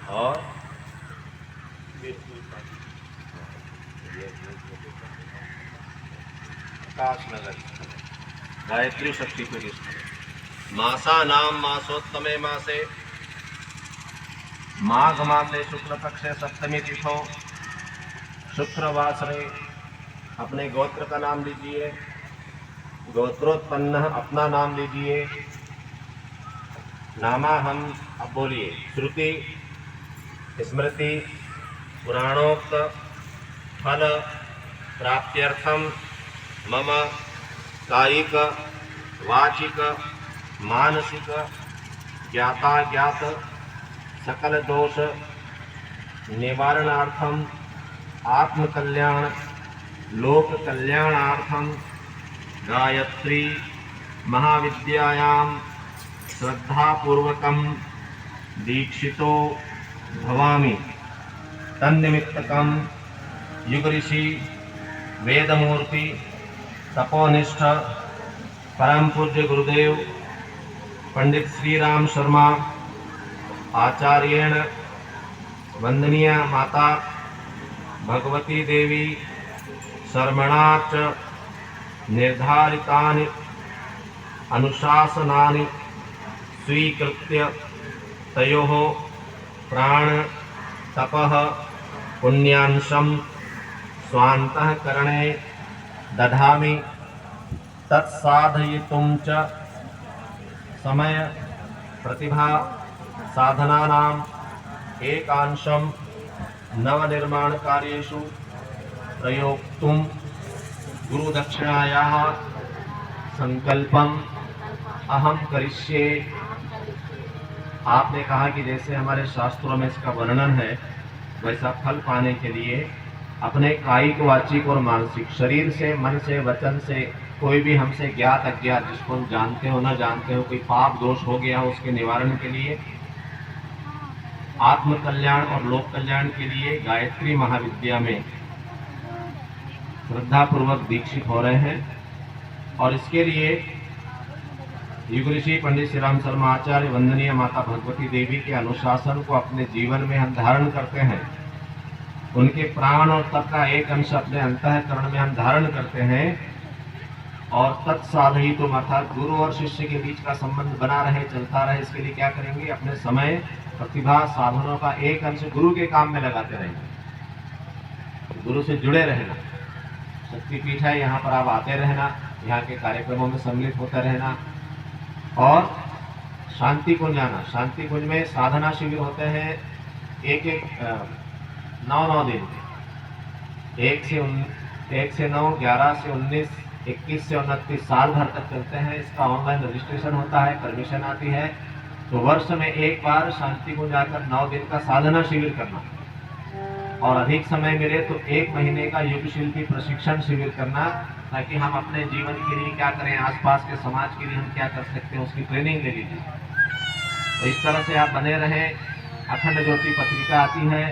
और आकाशनगर गायत्री शक्तिपीठ स्थल। मासा नाम मासोत्तमे मासे माघ मासे शुक्ल पक्षे सप्तमी तिथो शुक्रवासरे अपने गोत्र का नाम लीजिए, गोत्रोत्पन्न अपना नाम लीजिए। नामा हम अब बोलिए। श्रुति स्मृति पुराणोक्त फल प्राप्त्यर्थम मम कायिक वाचिक मानसिक ज्ञाता ज्ञात सकल दोष निवारणार्थम आत्म कल्याण लोक कल्याणार्थम गायत्री महाविद्यायां श्रद्धापूर्वकं दीक्षितो भवामि। तन्निमित्तकं युगऋषि वेदमूर्ति तपोनिष्ठ परम पूज्य गुरुदेव पंडित श्री राम शर्मा आचार्येण वंदनीय माता भगवती देवी शर्मणा च निर्धारितानि अनुशासनानि स्वीकृत्य तयोः प्राण तपः पुण्यांशं स्वान्तःकरणे दधामि। तत्साधयितुं च समय प्रतिभा साधनानाम् एकांशं नवनिर्माण कार्येषु प्रयोक्तुं गुरुदक्षिणायाः संकल्पम अहम करिष्ये। आपने कहा कि जैसे हमारे शास्त्रों में इसका वर्णन है, वैसा फल पाने के लिए अपने कायिक वाचिक और मानसिक शरीर से मन से वचन से कोई भी हमसे ज्ञात अज्ञात जिसको हम जानते हो न जानते हो कोई पाप दोष हो गया हो उसके निवारण के लिए, आत्म कल्याण और लोक कल्याण के लिए गायत्री महाविद्या में श्रद्धा पूर्वक दीक्षित हो रहे हैं। और इसके लिए युग ऋषि पंडित श्री राम शर्मा आचार्य वंदनीय माता भगवती देवी के अनुशासन को अपने जीवन में हम धारण करते हैं। उनके प्राण और तप का एक अंश अपने अंतःकरण में हम धारण करते हैं। और तत्साधयित अर्थात गुरु और शिष्य के बीच का संबंध बना रहे, चलता रहे, इसके लिए क्या करेंगे? अपने समय प्रतिभा साधनों का एक अंश गुरु के काम में लगाते रहेंगे। गुरु से जुड़े रहना। शक्तिपीठ है, यहाँ पर आप आते रहना, यहाँ के कार्यक्रमों में सम्मिलित होते रहना। और शांति कुंज आना। शांति कुंज में साधना शिविर होते हैं, एक 9 दिन, 1 से 9, 11 से 19, 21 से 29 साल भर तक चलते हैं। इसका ऑनलाइन रजिस्ट्रेशन होता है, परमिशन आती है। तो वर्ष में एक बार शांति कुंज आकर 9 दिन का साधना शिविर करना, और अधिक समय मिले तो 1 महीने का युग शिल्पी प्रशिक्षण शिविर करना, ताकि हम अपने जीवन के लिए क्या करें, आसपास के समाज के लिए हम क्या कर सकते हैं, उसकी ट्रेनिंग ले लीजिए। तो इस तरह से आप बने रहें। अखंड ज्योति पत्रिका आती है,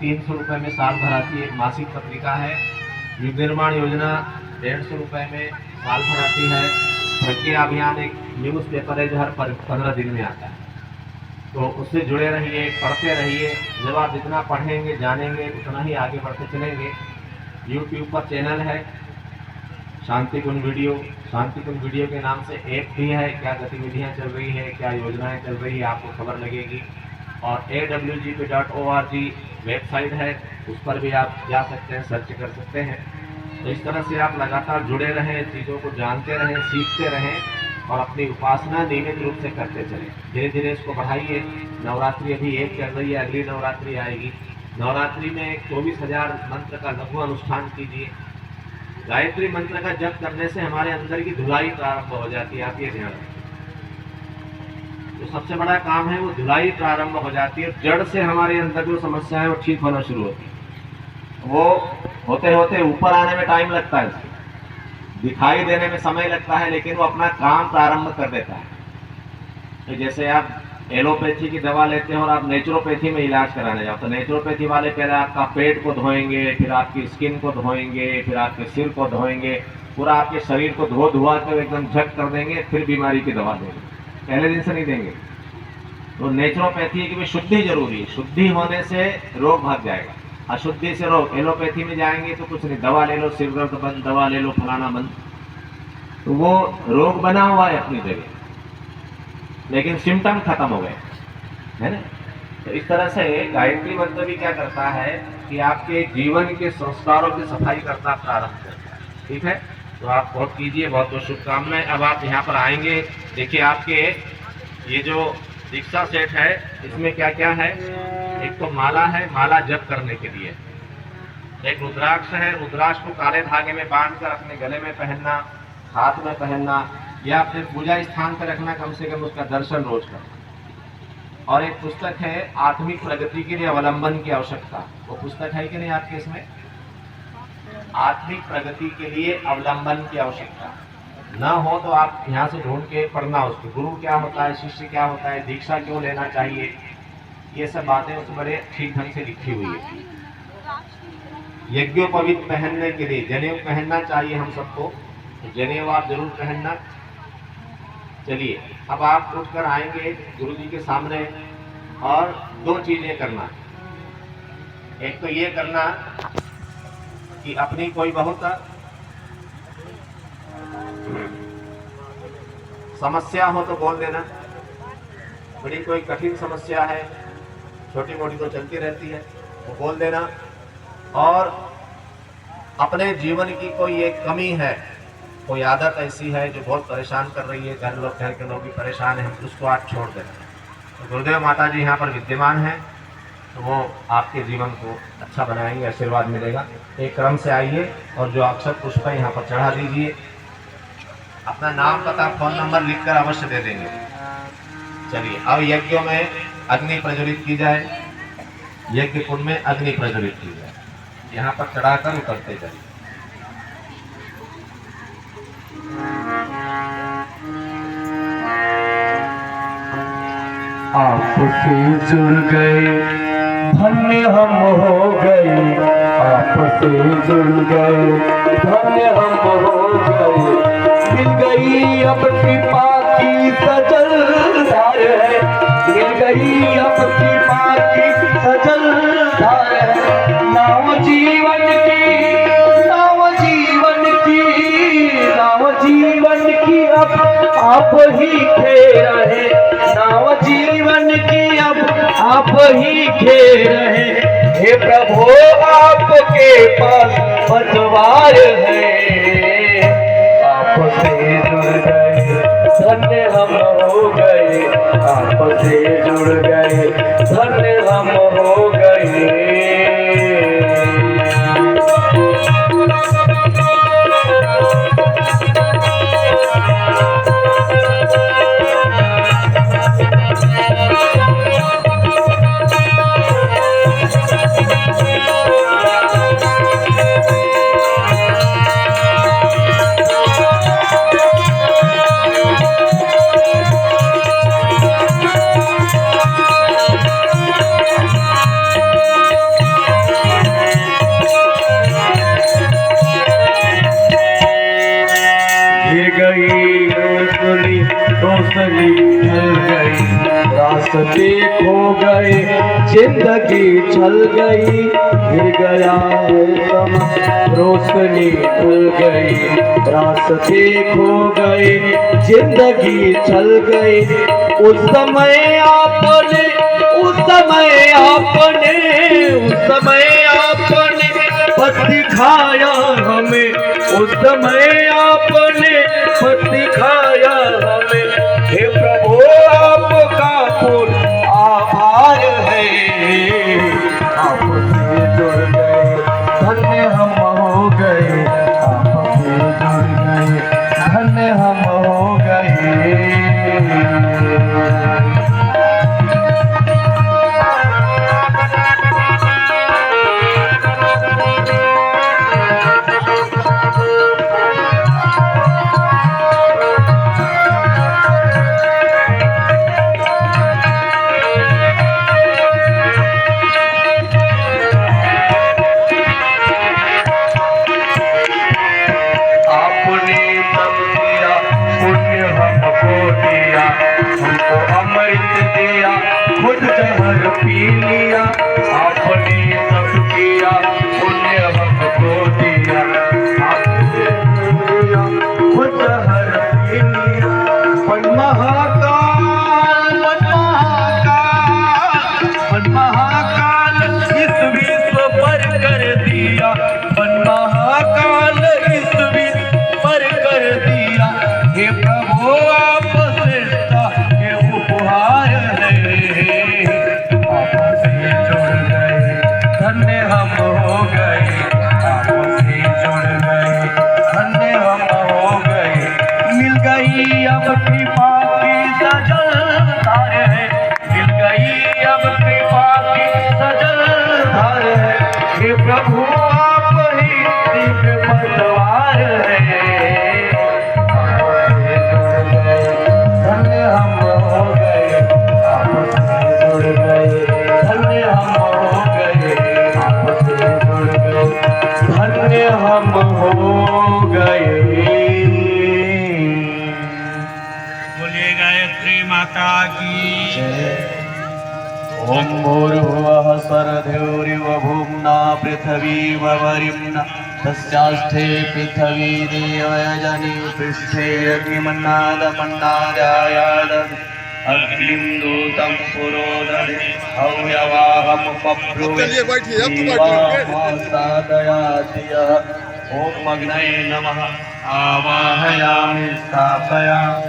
300 रुपये में साल भर आती है, एक मासिक पत्रिका है। युग निर्माण योजना 150 रुपये में साल भर आती है। प्रज्ञा अभियान एक न्यूज़ पेपर है जो हर 15 दिन में आता है। तो उससे जुड़े रहिए, पढ़ते रहिए। जब आप जितना पढ़ेंगे जानेंगे उतना ही आगे बढ़ते चलेंगे। यूट्यूब पर चैनल है शांति कुंज वीडियो। शांति कुंज वीडियो के नाम से ऐप भी है। क्या गतिविधियां चल रही है, क्या योजनाएं चल रही है, आपको खबर लगेगी। और awgp.org वेबसाइट है, उस पर भी आप जा सकते हैं, सर्च कर सकते हैं। तो इस तरह से आप लगातार जुड़े रहें, चीज़ों को जानते रहें, सीखते रहें और अपनी उपासना नियमित रूप से करते चलें। धीरे धीरे इसको बढ़ाइए। नवरात्रि अभी 1 चल रही है, अगली नवरात्रि आएगी। नवरात्रि में 24,000 मंत्र का लघु अनुष्ठान कीजिए। गायत्री मंत्र का जप करने से हमारे अंदर की धुलाई प्रारंभ हो जाती है। आप ये ध्यान रखें, जो सबसे बड़ा काम है वो धुलाई प्रारंभ हो जाती है। जड़ से हमारे अंदर जो समस्या है वो ठीक होना शुरू होती है। वो होते होते ऊपर आने में टाइम लगता है, दिखाई देने में समय लगता है, लेकिन वो अपना काम प्रारंभ कर देता है। तो जैसे आप एलोपैथी की दवा लेते हैं और आप नेचुरोपैथी में इलाज कराने जाओ, तो नेचुरोपैथी वाले पहले आपका पेट को धोएंगे, फिर आपकी स्किन को धोएंगे, फिर आपके सिर को धोएंगे, पूरा आपके शरीर को धो धुआ कर एकदम झक कर देंगे, फिर बीमारी की दवा देंगे। पहले दिन से नहीं देंगे। तो नेचुरोपैथी है कि भाई शुद्धि जरूरी है, शुद्धि होने से रोग भाग जाएगा, अशुद्धि से रोग। एलोपैथी में जाएंगे तो कुछ नहीं, दवा ले लो, सिर दर्द बंद, दवा ले लो, फलाना बंद, तो वो रोग बना हुआ है अपनी जगह, लेकिन सिम्टम खत्म हो गए, है ना। तो इस तरह से गायत्री मंत्र भी क्या करता है कि आपके जीवन के संस्कारों की सफाई करना प्रारंभ करता है। ठीक है, तो आप बहुत कीजिए, बहुत बहुत शुभकामनाएं। अब आप यहाँ पर आएंगे, देखिए आपके ये जो दीक्षा सेट है इसमें क्या क्या है। एक तो माला है, माला जप करने के लिए। एक रुद्राक्ष है, रुद्राक्ष को काले धागे में बांधकर अपने गले में पहनना, हाथ में पहनना, या अपने पूजा स्थान पर रखना, कम से कम उसका दर्शन रोज करना। और एक पुस्तक है आत्मिक प्रगति के लिए अवलंबन की आवश्यकता, वो पुस्तक है कि नहीं आपके इसमें, आत्मिक प्रगति के लिए अवलंबन की आवश्यकता न हो तो आप यहाँ से ढूंढ के पढ़ना, उसको गुरु क्या होता है, शिष्य क्या होता है, दीक्षा क्यों लेना चाहिए, ये सब बातें उसमें बड़े ठीक ढंग से लिखी हुई है। यज्ञोपवीत पहनने के लिए जनेऊ पहनना चाहिए हम सबको, तो जनेऊ आप जरूर पहनना। चलिए अब आप उठकर आएंगे गुरु जी के सामने, और दो चीजें करना। एक तो ये करना कि अपनी कोई बहुत समस्या हो तो बोल देना, बड़ी कोई कठिन समस्या है, छोटी मोटी तो चलती रहती है, वो बोल देना। और अपने जीवन की कोई एक कमी है, कोई आदत ऐसी है जो बहुत परेशान कर रही है, घर के लोग भी परेशान हैं, उसको आप छोड़ देना। तो गुरुदेव माता जी यहाँ पर विद्यमान हैं, तो वो आपके जीवन को अच्छा बनाएंगे, आशीर्वाद मिलेगा। एक क्रम से आइए और जो अक्षत पुष्प है यहाँ पर चढ़ा दीजिए। अपना नाम, पता, फोन नंबर लिखकर अवश्य दे देंगे। चलिए अब यज्ञों में अग्नि प्रज्वलित की जाए, यज्ञ कुंड में अग्नि प्रज्वलित की जाए, यहाँ पर चढ़ाकर उतरते चलिए। आपसे जुड़ गए धन्य हम हो गए, आपसे जुड़ गए धन्य हम हो गए, मिल गई अब कृपा की सजल धार है, मिल गई अब कृपा की सजल धार है। नाव जीवन की, नाव जीवन की, नाव जीवन की अब आप ही खेर है, नाव जीवन की अब आप ही खेर है। हे प्रभु आपके पास पतवार है, आपसे जुड़ गए धन्य हम हो गए, आपसे जुड़ गए धन्य हम हो गए। रोशनी ढल गई, रास्ते खो गए, जिंदगी चल गई, गिर गया है समय, रोशनी ढल गई, रास्ते खो गए, जिंदगी चल गई। उस समय आपने, उस समय आपने, उस समय आपने पथ दिखाया हमें, उस समय आपने पथ दिखाया हमें। हे प्रभु आपका पूर्ण आभार है, आपसे जुड़ गए धन्य हम हो गए, आपसे जुड़ गए धन्य हम हो गए। लिया, आपने सब किया, पुण्य हमको दिया, आपने लिया, खुद हर पी लिया। मन महाकाल, मन महाकाल इस विश्व पर कर दिया, मन महाकाल इस विश्व पर कर दिया। हे प्रभु आप श्रेष्ठता के उपहार है, आपसे जुड़ गए धन्य हम हो गए, आपसे जुड़ गए धन्य हम हो गए। मिल गई अब कृपा की सजल धार है, मिल गई अब कृपा की सजल धार है। हे प्रभु आप ही दिव्य पतवार है, आपसे जुड़ गए धन्य हम हो गए, आपसे जुड़ गए धन्य हम हो गए, आपसे जुड़ गए धन्य हम हो गए। बोलिए गायत्री माता की जय। ओम भूर्भुवः स्वरधूरिव भूम्ना पृथिवीमवरिम्ना तस्यास्थे पृथिवी देवयजनी पृष्ठे अग्निमन्नादमन्नादायाद अग्निं दूतं पुरोदधे हव्यवाहं पप्रुवासादयादियः। ओम अग्नये नमः आवाहयामि स्थापयामि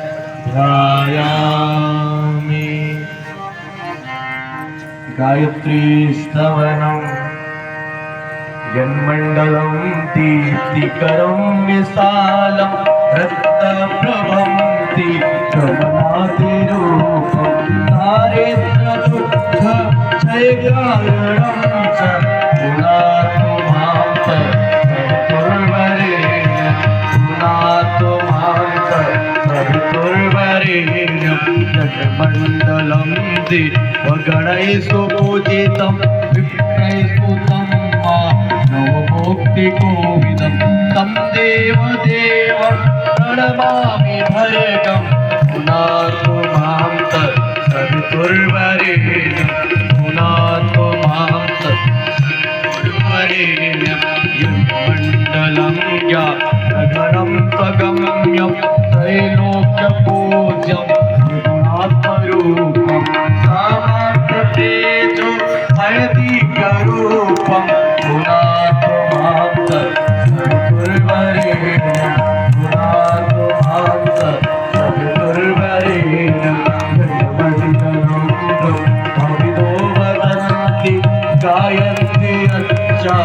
ध्यायामि। गायत्री स्तवनं यन्मण्डलं दीप्तिकरं विशालं रत्नप्रभं दीप्तमनादिरूपं दारिद्र्यदुःखक्षयकारणं च पुनातु मां सवितुर्वरेण्यं, पुनातु मां सवितुर्वरेण्यं। जगमण्डलं देवगणैः सुपूजितं विप्रैः स्तुतं नवमोक्तिकोविदं तं देवदेवं प्रणमामि भर्गं। पुनातु मां सवितुर्वरेण्यं, पुनातु मां सवितुर्वरेण्यं। यन्मण्डलं ज्ञानगणं स्वगम्यं त्रैलोक्यपूज्यं त्रिगुणात्मरूपं सामर्थ्यतेजो भयदीकरूपं। पुनातु मां सवितुर्वरेण्यं, पुनातु मां सवितुर्वरेण्यं। जगमण्डलं भविदो वदन्ति गायन्ति अच्छा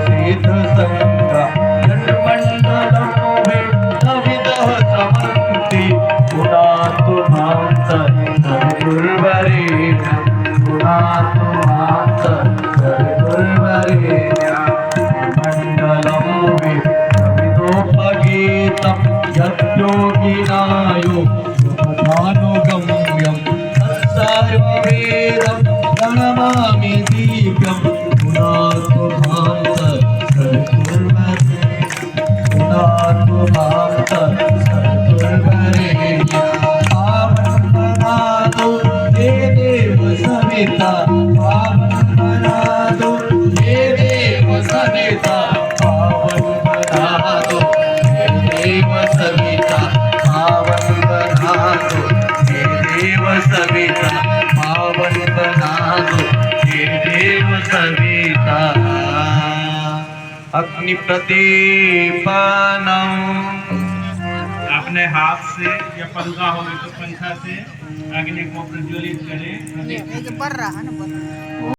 सिद्धसङ्गा। जन्मण्डलं वेदविदः समन्ति, पुनातु मां सवितुर्वरेण्यं, पुनातु मां सवितुर्वरेण्यं। मण्डलं वेदविदोपगीतं यद्योगिनायो सुपथानुगम्यं तत्सर्ववेदं प्रणमामि दीर्घं। पुनातु मां सवितुर्वरेण्यं, पुनातु मां सवितुर्वरेण्यं। पावन बना दो हे देव सविता, पावन बना दो हे देव सविता, पावन बना दो हे देव सविता, पावन बना दो हे देव सविता, पावन बना दो हे देव सविता। अग्नि प्रदीपनम। अपने हाथ से या पंखा हो तो पंखा से अग्नि को प्रज्वलित करें। ये जो बढ़ रहा है ना